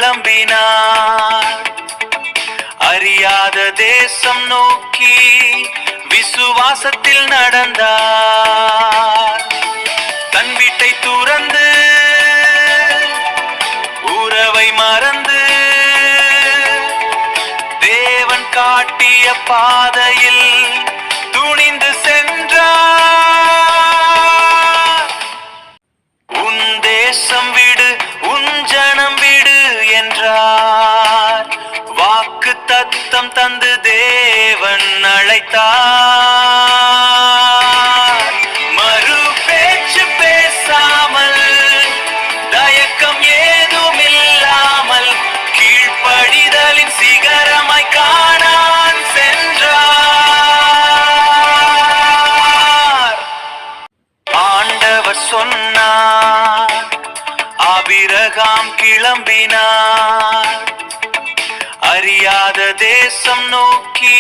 கிளம்பினார். அறியாத தேசம் நோக்கி விசுவாசத்தில் நடந்தார். தன் வீட்டை துறந்து உறவை மறந்து தேவன் காட்டிய பாதையில் துணிந்து சென்றார். உன் தேசம் விடு, உன் ஜனம் விடு என்றார். வாக்கு தத்தம் தந்து தேவன் அழைத்தார். மறு பேச்சு பேசாமல், தயக்கம் ஏதும் இல்லாமல் கீழ்ப்படிதலின் சிகரமாய் கானான் சென்றார். ஆண்டவர் சொன்னார், ஆபிரகாம் கிளம்பினார். அறியாத தேசம் நோக்கி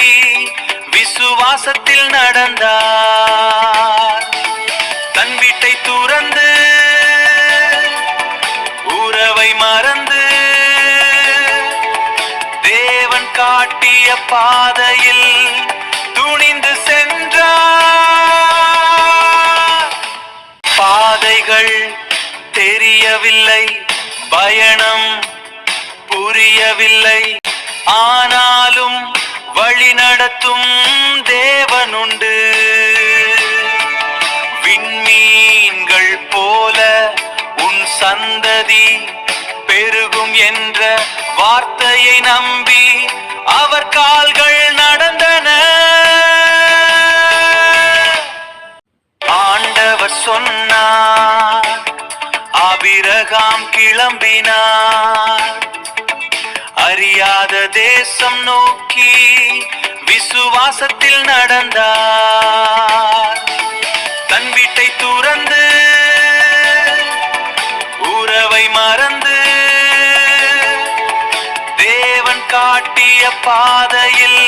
விசுவாசத்தில் நடந்தார். தன் வீட்டை துறந்து உறவை மறந்து தேவன் காட்டிய பாதையில் துணிந்து சென்றார். பாதைகள் தெரியவில்லை, பயணம் புரியவில்லை, ஆனாலும் வழி நடத்தும் தேவனுண்டு. விண்மீன்கள் போல உன் சந்ததி பெருகும் என்ற வார்த்தையை நம்பி அவர் கால்கள் நடந்தன. ஆண்டவர் சொன்னார், ஆபிரகாம் கிளம்பினார். அறியாத தேசம் நோக்கி விசுவாசத்தில் நடந்தார். தன் வீட்டை துறந்து உறவை மறந்து தேவன் காட்டிய பாதையில்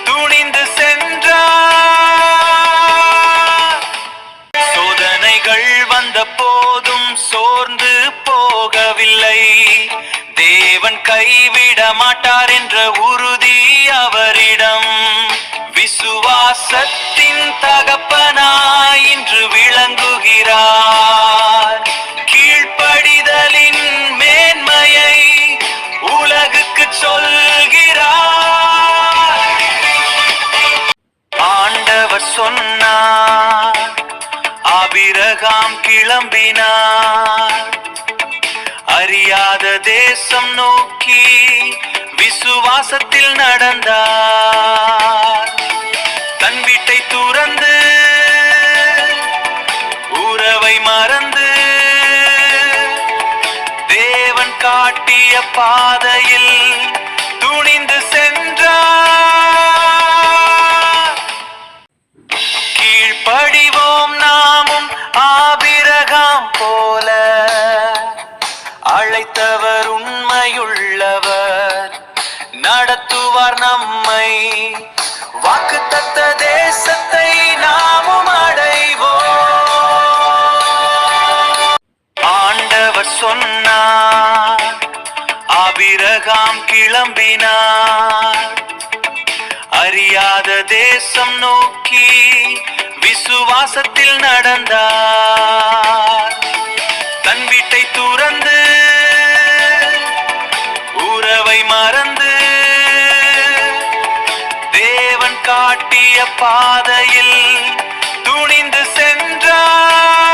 துணிந்து சென்றார். சோதனைகள் வந்த போதும் சோர்ந்து போகவில்லை. தேவன் கைவிட மாட்டார் என்ற உறுதி அவரிடம். விசுவாசத்தின் தகப்பனாய் இன்று விளங்குகிறார். கீழ்ப்படிதலின் மேன்மையை உலகுக்கு சொல்கிறார். ஆண்டவர் சொன்னார், ஆபிரகாம் கிளம்பினார். அறியாத தேசம் நோக்கி விசுவாசத்தில் நடந்தார். தன் வீட்டை துறந்து உறவை மறந்து தேவன் காட்டிய பாதையில் துணிந்து சென்றார். கீழ்ப்படிவோம் நாமும் ஆபிரகாம் போல. அழைத்தவர் உண்மையுள்ளவர், நடத்துவார் நம்மை. வாக்குத்தத்த தேசத்தை நாமும் அடைவோம். ஆண்டவர் சொன்னார், ஆபிரகாம் கிளம்பினார். அறியாத தேசம் நோக்கி விசுவாசத்தில் நடந்தார். தன் வீட்டை துறந்து உறவை மறந்து தேவன் காட்டிய பாதையில் துணிந்து சென்றார்.